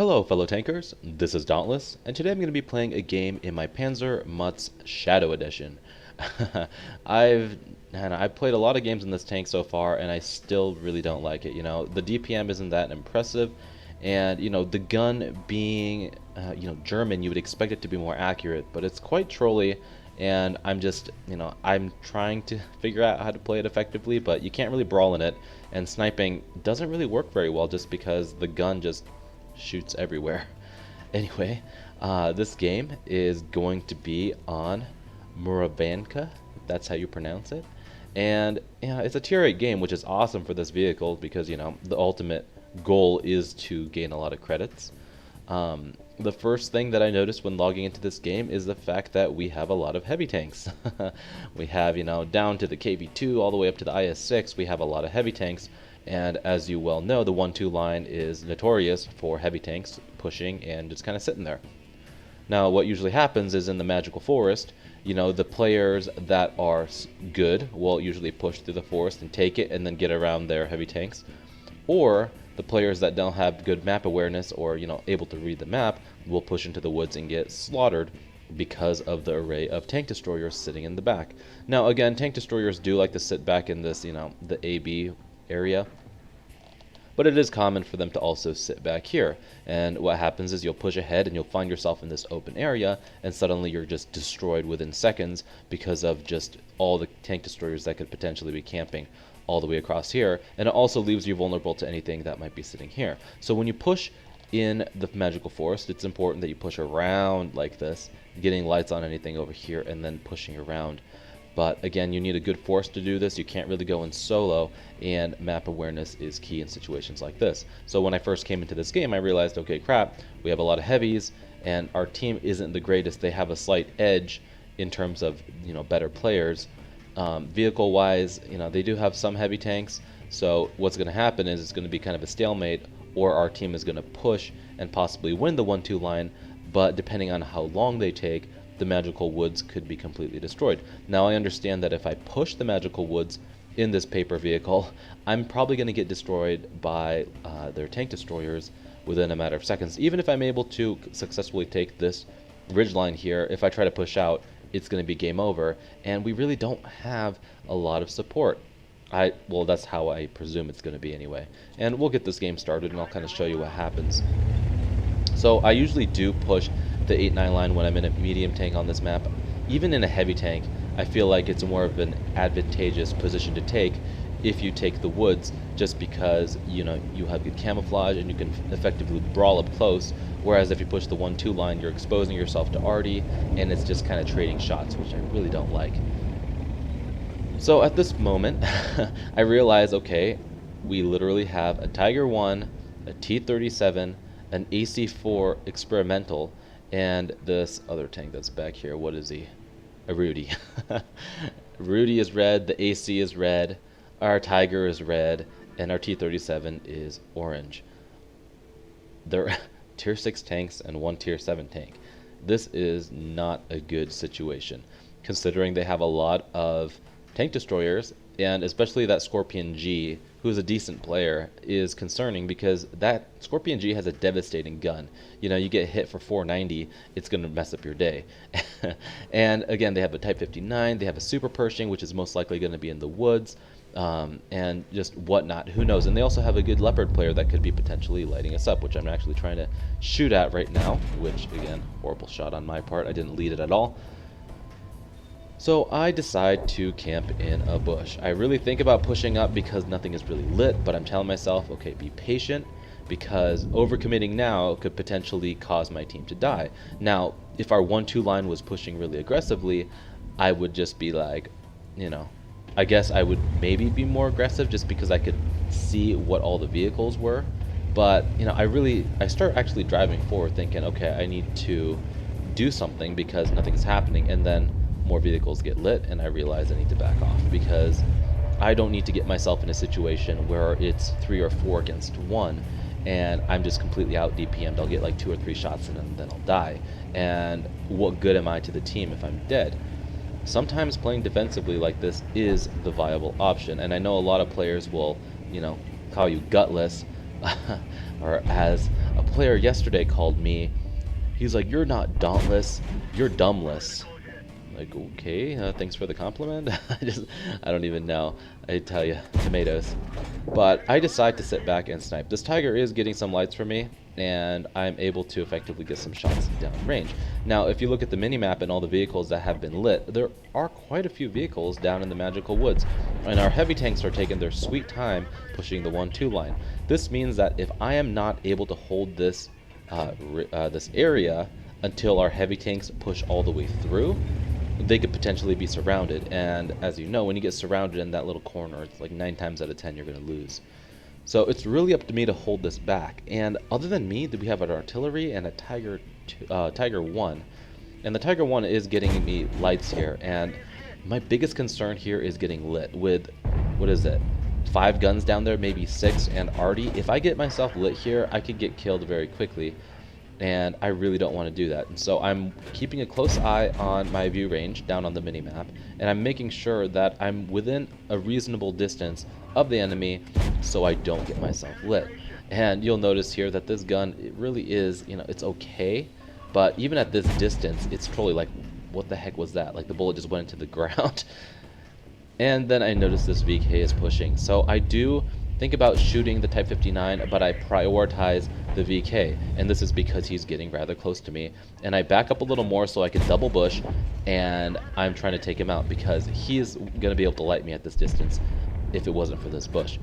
Hello fellow tankers, this is Dauntless, and today I'm going to be playing a game in my Panzer Mutt's Shadow Edition. I've played a lot of games in this tank so far, and I still really don't like it. The DPM isn't that impressive, and the gun being German, you would expect it to be more accurate, but it's quite trolly, and I'm trying to figure out how to play it effectively, but you can't really brawl in it, and sniping doesn't really work very well just because the gun just shoots everywhere. Anyway, this game is going to be on Murovanka, if that's how you pronounce it. And it's a tier 8 game, which is awesome for this vehicle because the ultimate goal is to gain a lot of credits. The first thing that I noticed when logging into this game is the fact that we have a lot of heavy tanks. We have, down to the KV2 all the way up to the IS-6, we have a lot of heavy tanks. And as you well know, the 1-2 line is notorious for heavy tanks pushing and just kind of sitting there. Now, what usually happens is in the Magical Forest, the players that are good will usually push through the forest and take it and then get around their heavy tanks. Or the players that don't have good map awareness or, able to read the map will push into the woods and get slaughtered because of the array of tank destroyers sitting in the back. Now, again, tank destroyers do like to sit back in this, the AB area, but it is common for them to also sit back here, and what happens is you'll push ahead and you'll find yourself in this open area and suddenly you're just destroyed within seconds because of just all the tank destroyers that could potentially be camping all the way across here, and it also leaves you vulnerable to anything that might be sitting here. So when you push in the Magical Forest, it's important that you push around like this, getting lights on anything over here and then pushing around. But again, you need a good force to do this. You can't really go in solo, and map awareness is key in situations like this. So when I first came into this game, I realized, okay, crap, we have a lot of heavies, and our team isn't the greatest. They have a slight edge in terms of, better players. Vehicle-wise, they do have some heavy tanks, so what's going to happen is it's going to be kind of a stalemate, or our team is going to push and possibly win the 1-2 line, but depending on how long they take, the magical woods could be completely destroyed. Now I understand that if I push the magical woods in this paper vehicle, I'm probably going to get destroyed by their tank destroyers within a matter of seconds. Even if I'm able to successfully take this ridgeline here, if I try to push out, it's going to be game over, and we really don't have a lot of support. Well, that's how I presume it's going to be anyway. And we'll get this game started and I'll kind of show you what happens. So I usually do push the 8-9 line when I'm in a medium tank on this map. Even in a heavy tank, I feel like it's more of an advantageous position to take if you take the woods, just because you have good camouflage and you can effectively brawl up close, whereas if you push the 1-2 line, you're exposing yourself to arty, and it's just kind of trading shots, which I really don't like. So at this moment, I realize, okay, we literally have a Tiger 1, a T-37, an AC-4 experimental, and this other tank that's back here. What is he? A Rudy. Rudy is red, the AC is red, our Tiger is red, and our T-37 is orange. They're tier 6 tanks and one tier 7 tank. This is not a good situation, considering they have a lot of tank destroyers, and especially that Scorpion G, who's a decent player, is concerning because that Scorpion G has a devastating gun. You get hit for 490, it's going to mess up your day. And again, they have a Type 59, they have a Super Pershing, which is most likely going to be in the woods, and just whatnot, who knows. And they also have a good Leopard player that could be potentially lighting us up, which I'm actually trying to shoot at right now, which, again, horrible shot on my part, I didn't lead it at all. So I decide to camp in a bush. I really think about pushing up because nothing is really lit, but I'm telling myself, okay, be patient, because overcommitting now could potentially cause my team to die. Now, if our 1-2 line was pushing really aggressively, I would just be like, I guess I would maybe be more aggressive just because I could see what all the vehicles were. But, I start actually driving forward thinking, okay, I need to do something because nothing's happening, and then more vehicles get lit and I realize I need to back off, because I don't need to get myself in a situation where it's 3 or 4 against 1 and I'm just completely out DPM'd. I'll get like 2 or 3 shots and then I'll die, and what good am I to the team if I'm dead? Sometimes playing defensively like this is the viable option, and I know a lot of players will call you gutless or as a player yesterday called me. He's like, "You're not Dauntless, you're Dumbness." Like, okay, thanks for the compliment. I don't even know. I tell you, tomatoes. But I decide to sit back and snipe. This Tiger is getting some lights for me, and I'm able to effectively get some shots down range. Now, if you look at the minimap and all the vehicles that have been lit, there are quite a few vehicles down in the Magical Woods, and our heavy tanks are taking their sweet time pushing the 1-2 line. This means that if I am not able to hold this this area until our heavy tanks push all the way through, they could potentially be surrounded. And as you know, when you get surrounded in that little corner, it's like 9 times out of 10 you're going to lose. So it's really up to me to hold this back. And other than me, we have an artillery and a Tiger 1. And the Tiger 1 is getting me lights here. And my biggest concern here is getting lit with, what is it, 5 guns down there, maybe 6, and arty. If I get myself lit here, I could get killed very quickly. And I really don't want to do that. And so I'm keeping a close eye on my view range down on the minimap, and I'm making sure that I'm within a reasonable distance of the enemy so I don't get myself lit. And you'll notice here that this gun, it really is, you know, it's okay, but even at this distance, it's totally like, what the heck was that? Like the bullet just went into the ground. And then I notice this VK is pushing. So I do think about shooting the Type 59, but I prioritize the VK, and this is because he's getting rather close to me, and I back up a little more so I can double bush, and I'm trying to take him out because he's going to be able to light me at this distance if it wasn't for this bush.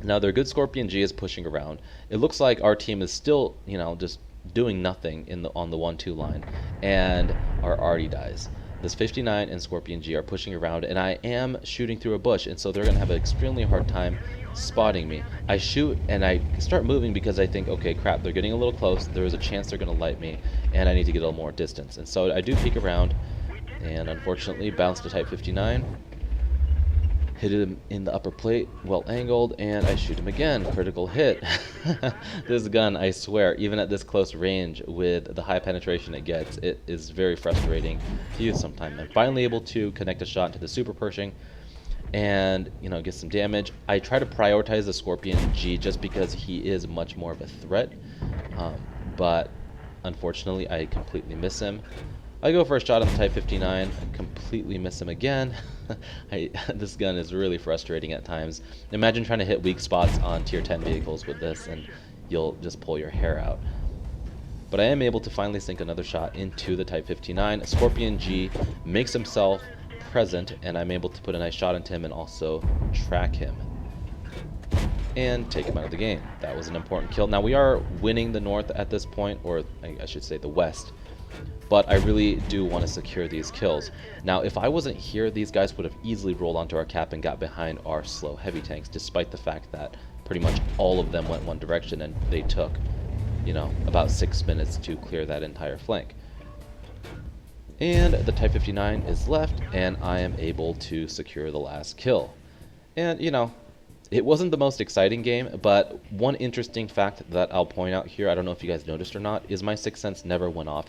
Now their good Scorpion G is pushing around. It looks like our team is still, you know, just doing nothing on the 1-2 line, and our arty dies. This 59 and Scorpion G are pushing around, and I am shooting through a bush, and so they're going to have an extremely hard time spotting me. I shoot, and I start moving because I think, okay, crap, they're getting a little close. There is a chance they're going to light me, and I need to get a little more distance. And so I do peek around, and unfortunately bounce to Type 59. Hit him in the upper plate, well angled, and I shoot him again. Critical hit. This gun, I swear, even at this close range with the high penetration it gets, it is very frustrating to use sometimes. I'm finally able to connect a shot into the Super Pershing and, you know, get some damage. I try to prioritize the Scorpion G just because he is much more of a threat, but unfortunately I completely miss him. I go for a shot on the Type 59, I completely miss him again. This gun is really frustrating at times. Imagine trying to hit weak spots on tier 10 vehicles with this, and you'll just pull your hair out. But I am able to finally sink another shot into the Type 59. Scorpion G makes himself present, and I'm able to put a nice shot into him and also track him and take him out of the game. That was an important kill. Now we are winning the north at this point, or I should say the west, but I really do want to secure these kills. Now, if I wasn't here, these guys would have easily rolled onto our cap and got behind our slow heavy tanks, despite the fact that pretty much all of them went one direction, and they took, you know, about 6 minutes to clear that entire flank. And the Type 59 is left, and I am able to secure the last kill. And, you know, it wasn't the most exciting game, but one interesting fact that I'll point out here, I don't know if you guys noticed or not, is my Sixth Sense never went off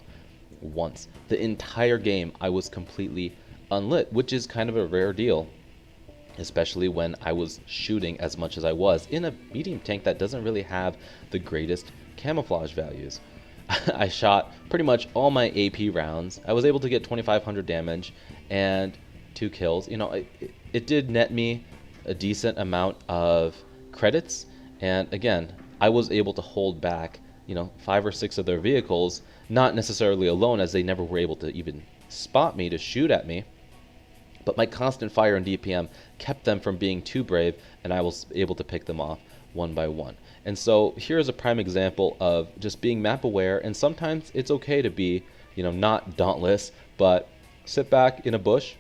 once. The entire game I was completely unlit, which is kind of a rare deal, especially when I was shooting as much as I was in a medium tank that doesn't really have the greatest camouflage values. I shot pretty much all my AP rounds. I was able to get 2,500 damage and 2 kills. You know, it did net me a decent amount of credits, and again, I was able to hold back, you know, 5 or 6 of their vehicles, not necessarily alone, as they never were able to even spot me to shoot at me, but my constant fire and DPM kept them from being too brave, and I was able to pick them off one by one. And so here's a prime example of just being map aware, and sometimes it's okay to be, you know, not dauntless, but sit back in a bush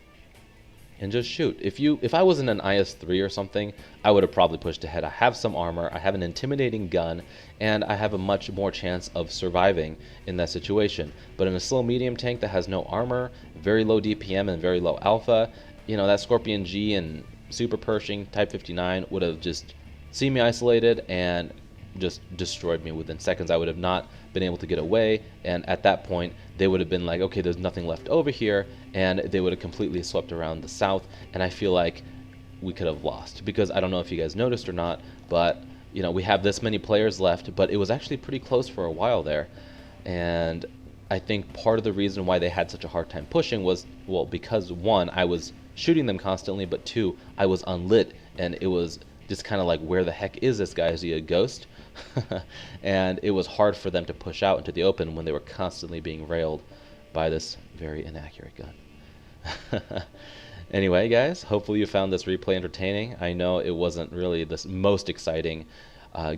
and just shoot. If I was in an IS-3 or something, I would have probably pushed ahead. I have some armor, I have an intimidating gun, and I have a much more chance of surviving in that situation. But in a slow medium tank that has no armor, very low DPM and very low alpha, you know, that Scorpion G and Super Pershing Type 59 would have just seen me isolated and just destroyed me within seconds. I would have not been able to get away, and at that point they would have been like, okay, there's nothing left over here, and they would have completely swept around the south, and I feel like we could have lost. Because I don't know if you guys noticed or not, but you know, we have this many players left, but it was actually pretty close for a while there. And I think part of the reason why they had such a hard time pushing was, well, because one, I was shooting them constantly, but two, I was unlit, and it was just kind of like, where the heck is this guy? Is he a ghost? And it was hard for them to push out into the open when they were constantly being railed by this very inaccurate gun. Anyway, guys, hopefully you found this replay entertaining. I know it wasn't really the most exciting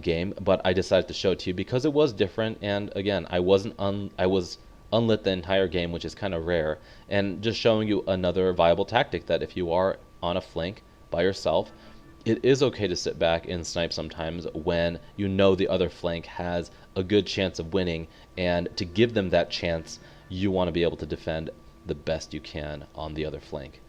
game, but I decided to show it to you because it was different. And again, I was unlit the entire game, which is kind of rare, and just showing you another viable tactic that if you are on a flank by yourself, it is okay to sit back and snipe sometimes when you know the other flank has a good chance of winning, and to give them that chance, you want to be able to defend the best you can on the other flank.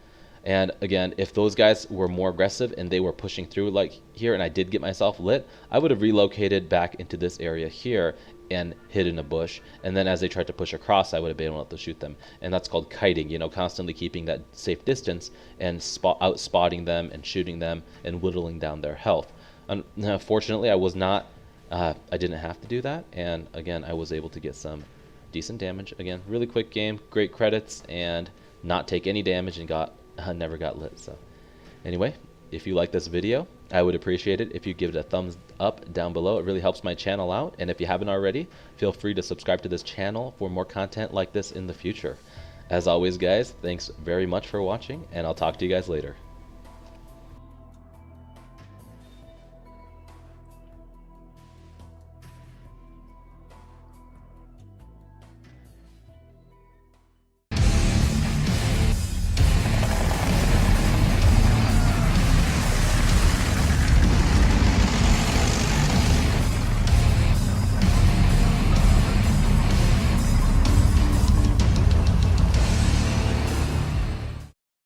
And again, if those guys were more aggressive and they were pushing through like here, and I did get myself lit, I would have relocated back into this area here and hid in a bush. And then as they tried to push across, I would have been able to shoot them. And that's called kiting, you know, constantly keeping that safe distance and out spotting them and shooting them and whittling down their health. Unfortunately, I was not, I didn't have to do that. And again, I was able to get some decent damage. Again, really quick game, great credits, and not take any damage, and never got lit. So anyway, if you like this video, I would appreciate it if you give it a thumbs up down below. It really helps my channel out, and if you haven't already, feel free to subscribe to this channel for more content like this in the future. As always, guys, thanks very much for watching, and I'll talk to you guys later.